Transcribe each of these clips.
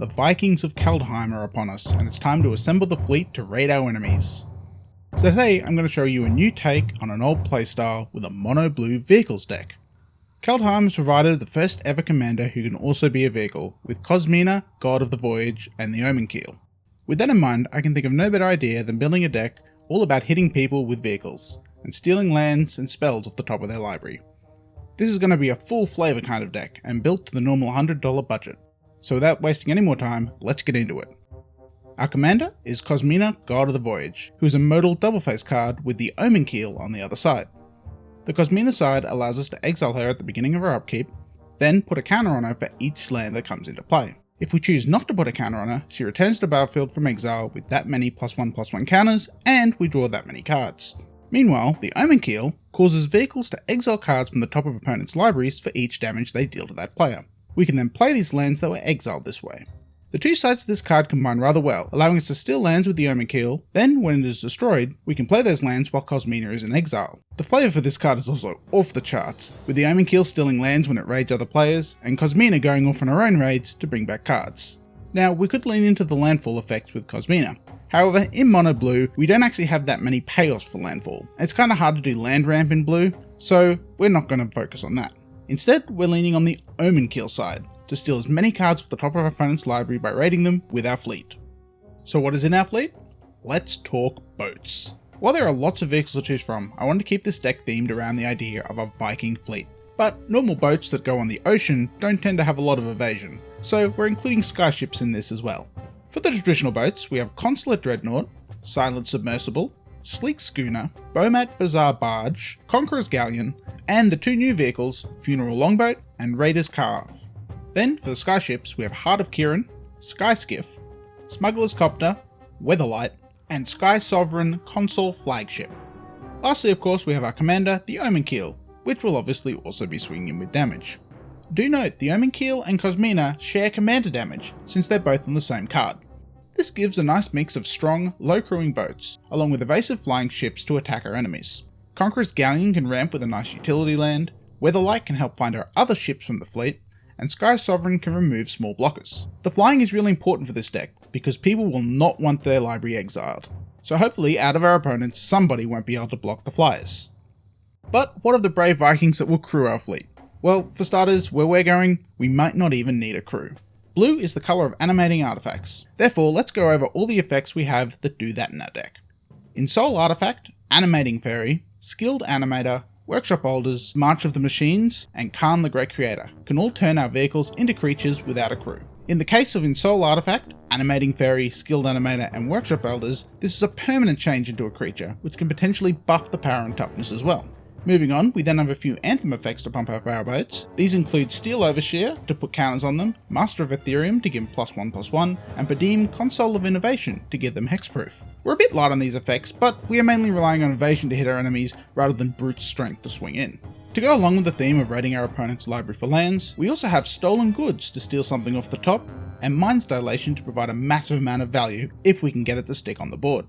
the Vikings of Kaldheim are upon us, and it's time to assemble the fleet to raid our enemies. So today I'm going to show you a new take on an old playstyle with a mono blue vehicles deck. Kaldheim has provided the first ever commander who can also be a vehicle, with Cosmina, God of the Voyage, and the Omenkeel. With that in mind, I can think of no better idea than building a deck all about hitting people with vehicles, and stealing lands and spells off the top of their library. This is going to be a full flavour kind of deck, and built to the normal $100 budget. So without wasting any more time, let's get into it. Our commander is Cosmina, God of the Voyage, who is a modal double face card with the Omenkeel on the other side. The Cosmina side allows us to exile her at the beginning of our upkeep, then put a counter on her for each land that comes into play. If we choose not to put a counter on her, she returns to the battlefield from exile with that many +1/+1 counters, and we draw that many cards. Meanwhile, the Omenkeel causes vehicles to exile cards from the top of opponents' libraries for each damage they deal to that player. We can then play these lands that were exiled this way. The two sides of this card combine rather well, allowing us to steal lands with the Omenkeel, then when it is destroyed, we can play those lands while Cosmina is in exile. The flavour for this card is also off the charts, with the Omenkeel stealing lands when it raids other players, and Cosmina going off on her own raids to bring back cards. Now, we could lean into the landfall effects with Cosmina. However, in mono blue, we don't actually have that many payoffs for landfall. It's kinda hard to do land ramp in blue, so we're not going to focus on that. Instead, we're leaning on the Omenkeel side, to steal as many cards off the top of our opponent's library by raiding them with our fleet. So what is in our fleet? Let's talk boats. While there are lots of vehicles to choose from, I wanted to keep this deck themed around the idea of a Viking fleet. But normal boats that go on the ocean don't tend to have a lot of evasion, so we're including skyships in this as well. For the traditional boats, we have Consulate Dreadnought, Silent Submersible, Sleek Schooner, Bomat Bazaar Barge, Conqueror's Galleon, and the two new vehicles, Funeral Longboat and Raider's Calf. Then, for the skyships, we have Heart of Kiran, Sky Skiff, Smuggler's Copter, Weatherlight, and Sky Sovereign Consul Flagship. Lastly, of course, we have our commander, the Omenkeel, which will obviously also be swinging in with damage. Do note, the Omenkeel and Cosmina share commander damage, since they're both on the same card. This gives a nice mix of strong, low-crewing boats, along with evasive flying ships to attack our enemies. Conqueror's Galleon can ramp with a nice utility land, Weatherlight can help find our other ships from the fleet, and Sky Sovereign can remove small blockers. The flying is really important for this deck, because people will not want their library exiled, so hopefully out of our opponents somebody won't be able to block the flyers. But what of the brave Vikings that will crew our fleet? Well, for starters, where we're going, we might not even need a crew. Blue is the colour of animating artifacts, therefore let's go over all the effects we have that do that in our deck. In Soul Artifact, Animating Fairy, Skilled Animator, Workshop Elders, March of the Machines, and Khan the Great Creator can all turn our vehicles into creatures without a crew. In the case of Ensoul Artifact, Animating Fairy, Skilled Animator, and Workshop Elders, this is a permanent change into a creature, which can potentially buff the power and toughness as well. Moving on, we then have a few Anthem effects to pump up our boats. These include Steel Overseer to put counters on them, Master of Ethereum to give 1/1/1, and Padim Console of Innovation to give them hexproof. We're a bit light on these effects, but we are mainly relying on evasion to hit our enemies rather than brute strength to swing in. To go along with the theme of raiding our opponent's library for lands, we also have Stolen Goods to steal something off the top, and Mind's Dilation to provide a massive amount of value if we can get it to stick on the board.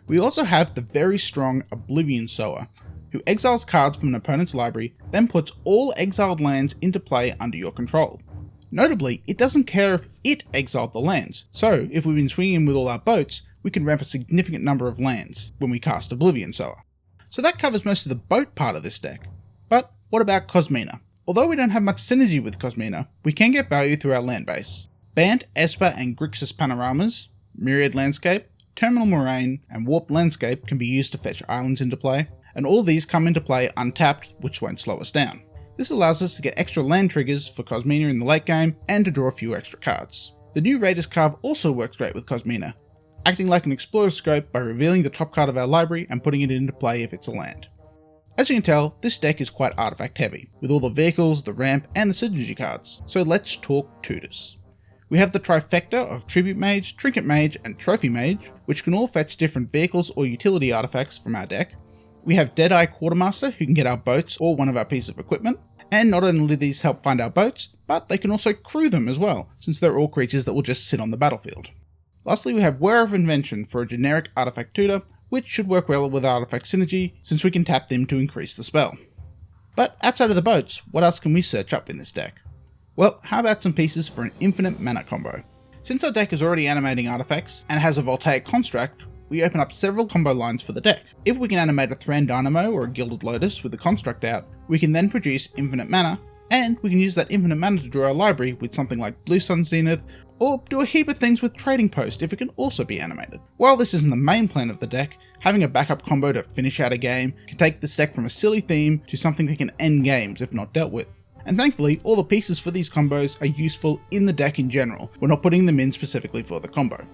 We also have the very strong Oblivion Sower, who exiles cards from an opponent's library, then puts all exiled lands into play under your control. Notably, it doesn't care if it exiled the lands, so if we've been swinging with all our boats, we can ramp a significant number of lands when we cast Oblivion Sower. So that covers most of the boat part of this deck. But what about Cosmina? Although we don't have much synergy with Cosmina, we can get value through our land base. Bant, Esper, and Grixis Panoramas, Myriad Landscape, Terminal Moraine, and Warped Landscape can be used to fetch islands into play, and all of these come into play untapped, which won't slow us down. This allows us to get extra land triggers for Cosmina in the late game, and to draw a few extra cards. The new Raider's Calf also works great with Cosmina, acting like an Explorer Scope by revealing the top card of our library and putting it into play if it's a land. As you can tell, this deck is quite artifact heavy, with all the vehicles, the ramp, and the synergy cards, so let's talk tutors. We have the trifecta of Tribute Mage, Trinket Mage, and Trophy Mage, which can all fetch different vehicles or utility artifacts from our deck. We have Deadeye Quartermaster, who can get our boats or one of our pieces of equipment, and not only do these help find our boats, but they can also crew them as well, since they're all creatures that will just sit on the battlefield. Lastly, we have Wearer of Invention for a generic artifact tutor, which should work well with artifact synergy, since we can tap them to increase the spell. But outside of the boats, what else can we search up in this deck? Well, how about some pieces for an infinite mana combo? Since our deck is already animating artifacts and has a Voltaic Construct, we open up several combo lines for the deck. If we can animate a Thran Dynamo or a Gilded Lotus with the construct out, we can then produce infinite mana, and we can use that infinite mana to draw our library with something like Blue Sun Zenith, or do a heap of things with Trading Post if it can also be animated. While this isn't the main plan of the deck, having a backup combo to finish out a game can take this deck from a silly theme to something that can end games if not dealt with. And thankfully, all the pieces for these combos are useful in the deck in general, we're not putting them in specifically for the combo.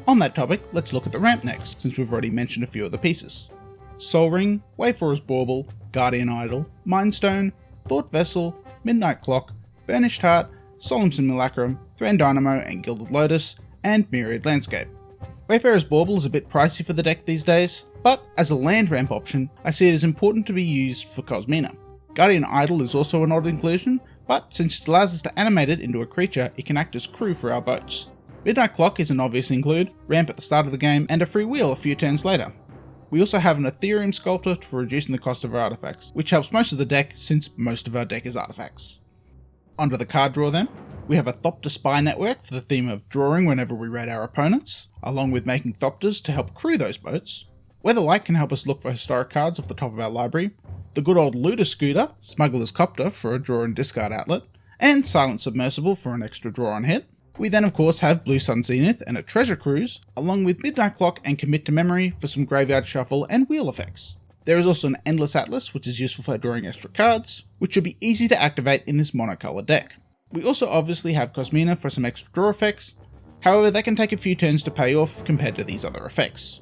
On that topic, let's look at the ramp next, since we've already mentioned a few of the pieces. Sol Ring, Wayfarer's Bauble, Guardian Idol, Mindstone, Thought Vessel, Midnight Clock, Burnished Heart, Solemn Simulacrum, Thran Dynamo and Gilded Lotus, and Myriad Landscape. Wayfarer's Bauble is a bit pricey for the deck these days, but as a land ramp option, I see it as important to be used for Cosmina. Guardian Idol is also an odd inclusion, but since it allows us to animate it into a creature, it can act as crew for our boats. Midnight Clock is an obvious include, ramp at the start of the game, and a free wheel a few turns later. We also have an Ethereum Sculptor for reducing the cost of our artifacts, which helps most of the deck since most of our deck is artifacts. Onto the card draw then. We have a Thopter Spy Network for the theme of drawing whenever we raid our opponents, along with making Thopters to help crew those boats. Weatherlight can help us look for historic cards off the top of our library, the good old Looter Scooter, Smuggler's Copter for a draw and discard outlet, and Silent Submersible for an extra draw on hit. We then of course have Blue Sun Zenith and a Treasure Cruise, along with Midnight Clock and Commit to Memory for some graveyard shuffle and wheel effects. There is also an Endless Atlas, which is useful for drawing extra cards, which should be easy to activate in this monocolor deck. We also obviously have Cosmina for some extra draw effects, however that can take a few turns to pay off compared to these other effects.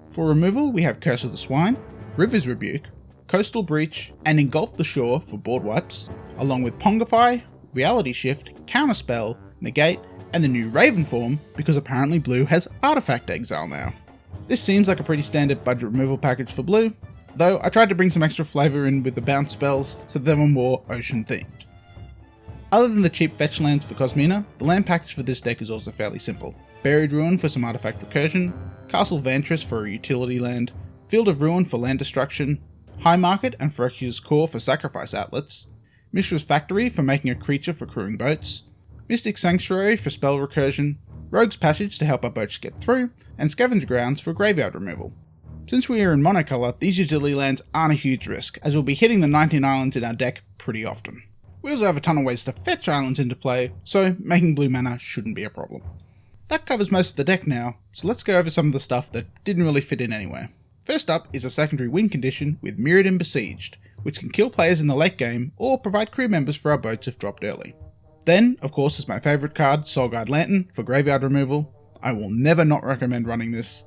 For removal we have Curse of the Swine, River's Rebuke, Coastal Breach, and Engulf the Shore for board wipes, along with Pongify, Reality Shift, Counterspell, Negate, and the new Raven form because apparently Blue has Artifact Exile now. This seems like a pretty standard budget removal package for Blue, though I tried to bring some extra flavour in with the bounce spells so that they were more ocean themed. Other than the cheap fetch lands for Cosmina, the land package for this deck is also fairly simple. Buried Ruin for some artifact recursion, Castle Vantress for a utility land, Field of Ruin for land destruction, High Market and Phyrexia's Core for sacrifice outlets, Mishra's Factory for making a creature for crewing boats, Mystic Sanctuary for spell recursion, Rogue's Passage to help our boats get through, and Scavenger Grounds for graveyard removal. Since we are in monocolor, these utility lands aren't a huge risk, as we'll be hitting the 19 islands in our deck pretty often. We also have a ton of ways to fetch islands into play, so making blue mana shouldn't be a problem. That covers most of the deck now, so let's go over some of the stuff that didn't really fit in anywhere. First up is a secondary win condition with Mirrodin Besieged, which can kill players in the late game or provide crew members for our boats if dropped early. Then, of course, is my favourite card, Soulguard Lantern for graveyard removal. I will never not recommend running this.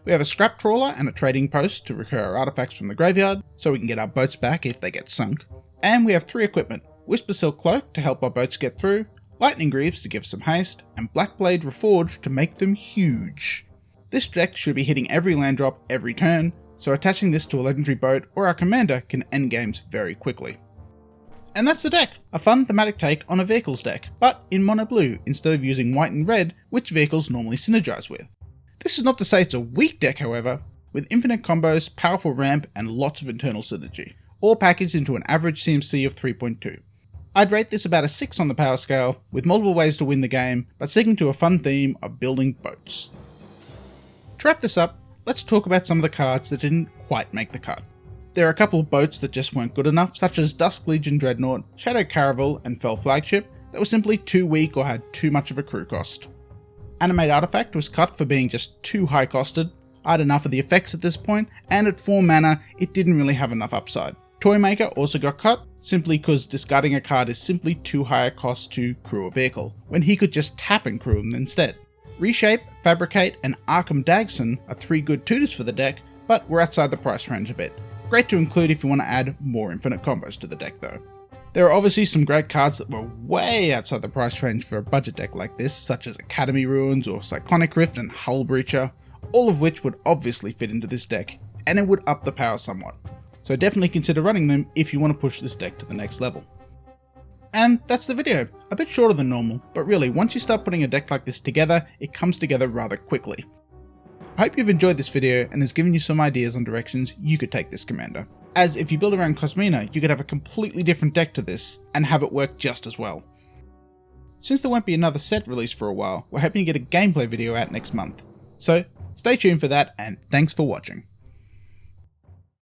We have a Scrap Trawler and a Trading Post to recur our artifacts from the graveyard, so we can get our boats back if they get sunk. And we have 3 equipment, Whisper Silk Cloak to help our boats get through, Lightning Greaves to give some haste, and Blackblade Reforged to make them huge. This deck should be hitting every land drop every turn, so attaching this to a legendary boat or our commander can end games very quickly. And that's the deck, a fun thematic take on a vehicles deck, but in mono blue instead of using white and red, which vehicles normally synergize with. This is not to say it's a weak deck however, with infinite combos, powerful ramp and lots of internal synergy, all packaged into an average CMC of 3.2. I'd rate this about a 6 on the power scale, with multiple ways to win the game, but sticking to a fun theme of building boats. To wrap this up, let's talk about some of the cards that didn't quite make the cut. There are a couple of boats that just weren't good enough, such as Dusk Legion Dreadnought, Shadow Caravel and Fell Flagship, that were simply too weak or had too much of a crew cost. Animate Artifact was cut for being just too high costed. I had enough of the effects at this point, and at 4 mana, it didn't really have enough upside. Toymaker also got cut, simply because discarding a card is simply too high a cost to crew a vehicle, when he could just tap and crew them instead. Reshape, Fabricate and Arkham Dagson are 3 good tutors for the deck, but we're outside the price range a bit. Great to include if you want to add more infinite combos to the deck though. There are obviously some great cards that were way outside the price range for a budget deck like this, such as Academy Ruins or Cyclonic Rift and Hull Breacher, all of which would obviously fit into this deck, and it would up the power somewhat. So definitely consider running them if you want to push this deck to the next level. And that's the video, a bit shorter than normal, but really once you start putting a deck like this together, it comes together rather quickly. I hope you've enjoyed this video and has given you some ideas on directions you could take this commander, as if you build around Cosmina, you could have a completely different deck to this and have it work just as well. Since there won't be another set released for a while, we're hoping to get a gameplay video out next month. So stay tuned for that, and thanks for watching.